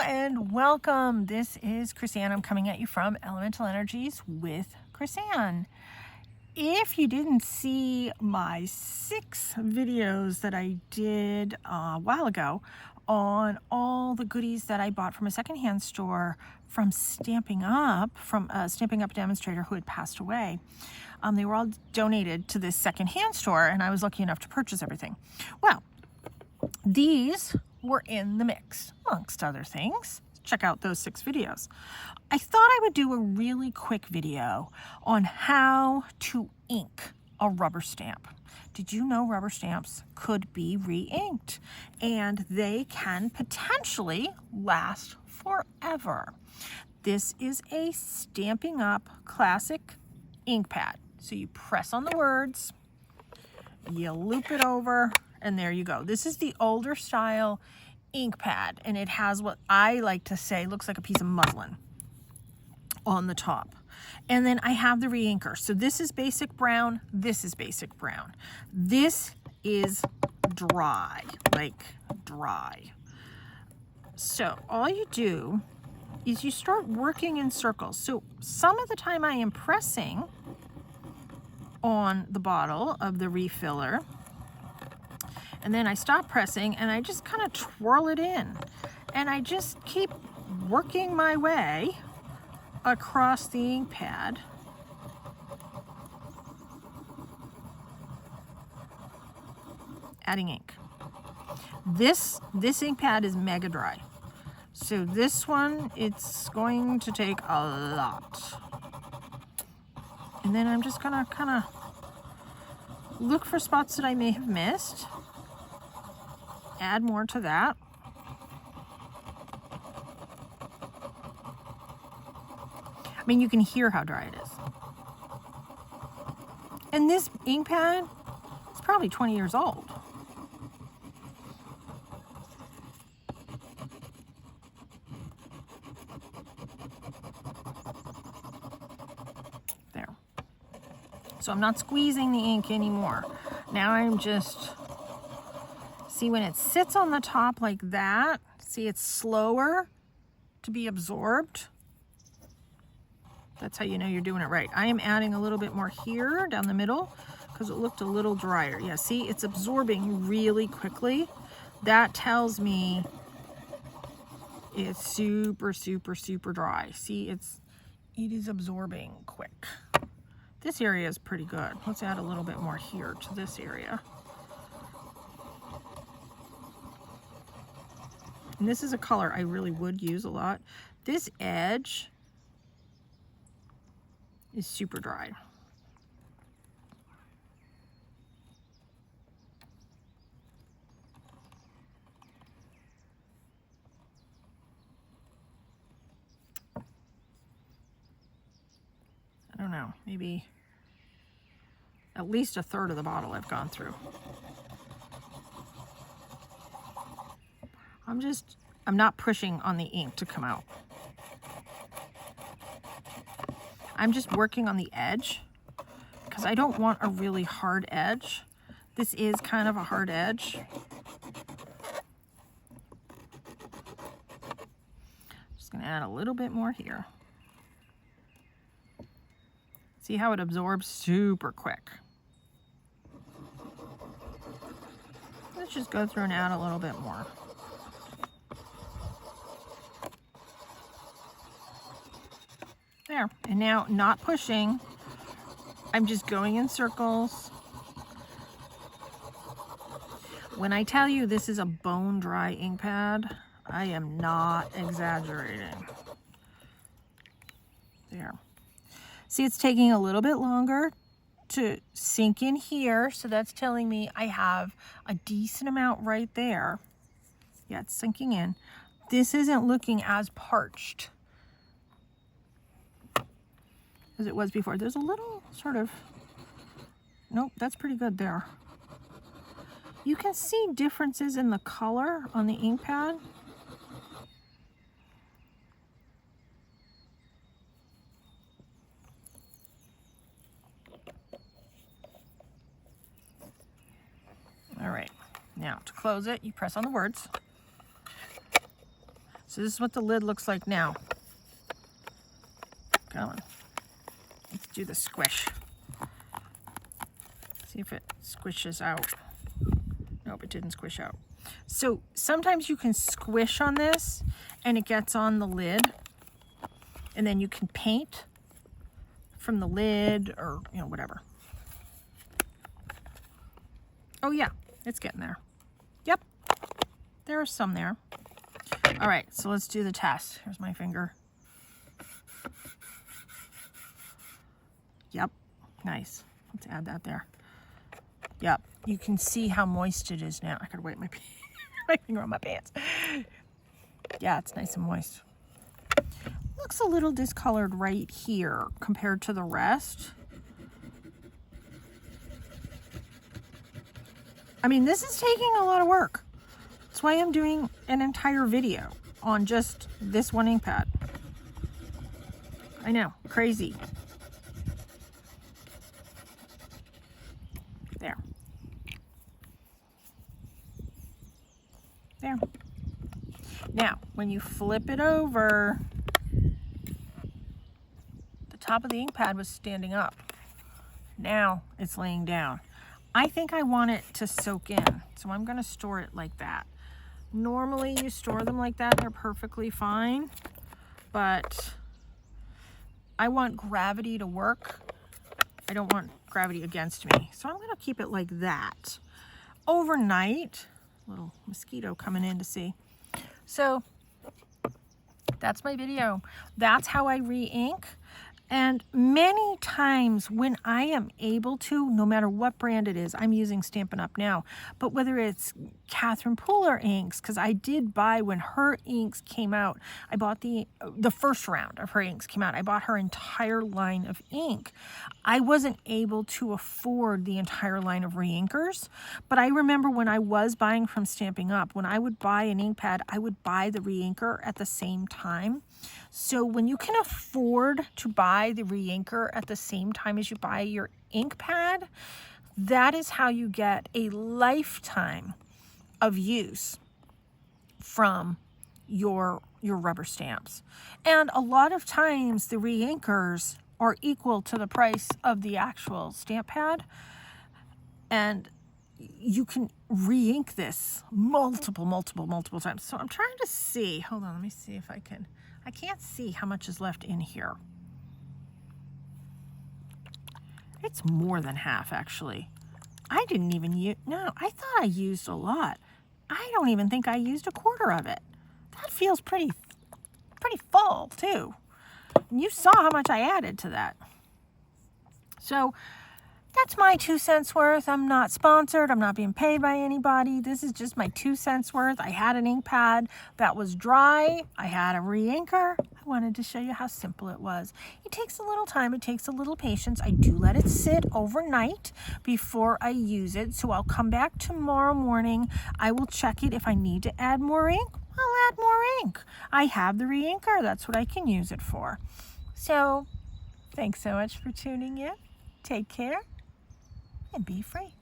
and welcome. This is Chrisanne. I'm coming at you from Elemental Energies with Chrisanne. If you didn't see my 6 videos that I did a while ago on all the goodies that I bought from a secondhand store from Stamping Up demonstrator who had passed away, they were all donated to this secondhand store, and I was lucky enough to purchase everything. Well, these were in the mix, amongst other things. Check out those 6 videos. I thought I would do a really quick video on how to ink a rubber stamp. Did you know rubber stamps could be re-inked? And they can potentially last forever. This is a Stamping Up classic ink pad. So you press on the words, you loop it over, and there you go. This is the older style ink pad, and it has what I like to say looks like a piece of muslin on the top. And then I have the re-inker. So this is basic brown, this is basic brown. This is dry, like dry. So all you do is you start working in circles. So some of the time I am pressing on the bottle of the refiller, and then I stop pressing and I just kind of twirl it in, and I just keep working my way across the ink pad. Adding ink. This ink pad is mega dry. So this one, it's going to take a lot. And then I'm just gonna kind of look for spots that I may have missed. Add more to that. I mean, you can hear how dry it is. And this ink pad is probably 20 years old. There. So I'm not squeezing the ink anymore. Now I'm just, see, when it sits on the top like that, see, it's slower to be absorbed. That's how you know you're doing it right. I am adding a little bit more here down the middle because it looked a little drier. Yeah, see, it's absorbing really quickly. That tells me it's super, super, super dry. See, it is absorbing quick. This area is pretty good. Let's add a little bit more here to this area. And this is a color I really would use a lot. This edge is super dry. I don't know, maybe at least 1/3 of the bottle I've gone through. I'm not pushing on the ink to come out. I'm just working on the edge because I don't want a really hard edge. This is kind of a hard edge. Just gonna add a little bit more here. See how it absorbs super quick. Let's just go through and add a little bit more. There, and now not pushing, I'm just going in circles. When I tell you this is a bone dry ink pad, I am not exaggerating. There. See, it's taking a little bit longer to sink in here, so that's telling me I have a decent amount right there. Yeah, it's sinking in. This isn't looking as parched as it was before. There's a little sort of, nope, that's pretty good there. You can see differences in the color on the ink pad. All right, now to close it, you press on the words. So this is what the lid looks like now. Come on. Let's do the squish. See if it squishes out. Nope, it didn't squish out. So sometimes you can squish on this and it gets on the lid, and then you can paint from the lid or, you know, whatever. Oh yeah, it's getting there. Yep, there are some there. All right, so let's do the test. Here's my finger. Yep, nice. Let's add that there. Yep, you can see how moist it is now. I gotta wipe my, my finger on my pants. Yeah, it's nice and moist. Looks a little discolored right here compared to the rest. I mean, this is taking a lot of work. That's why I'm doing an entire video on just this one ink pad. I know, crazy. There. There. Now, when you flip it over, the top of the ink pad was standing up. Now it's laying down. I think I want it to soak in, so I'm going to store it like that. Normally you store them like that, they're perfectly fine, but I want gravity to work. I don't want gravity against me, so I'm going to keep it like that. Overnight, little mosquito coming in to see. So that's my video. That's how I re-ink. And many times when I am able to, no matter what brand it is, I'm using Stampin' Up! Now, but whether it's Catherine Pooler inks, because I did buy when her inks came out, I bought the first round of her inks came out, I bought her entire line of ink. I wasn't able to afford the entire line of re-inkers, but I remember when I was buying from Stampin' Up!, when I would buy an ink pad, I would buy the re-inker at the same time. So when you can afford to buy the re-inker at the same time as you buy your ink pad, that is how you get a lifetime of use from your rubber stamps. And a lot of times the re-inkers are equal to the price of the actual stamp pad, and you can re-ink this multiple times. So I'm trying to see, hold on, let me see if I can't see how much is left in here. It's more than half, actually. I didn't even use, no, I thought I used a lot. I don't even think I used a quarter of it. That feels pretty full, too. And you saw how much I added to that. So that's my 2 cents worth. I'm not sponsored. I'm not being paid by anybody. This is just my 2 cents worth. I had an ink pad that was dry. I had a re-inker. I wanted to show you how simple it was. It takes a little time. It takes a little patience. I do let it sit overnight before I use it. So I'll come back tomorrow morning. I will check it. If I need to add more ink, I'll add more ink. I have the re-inker. That's what I can use it for. So thanks so much for tuning in. Take care and be free.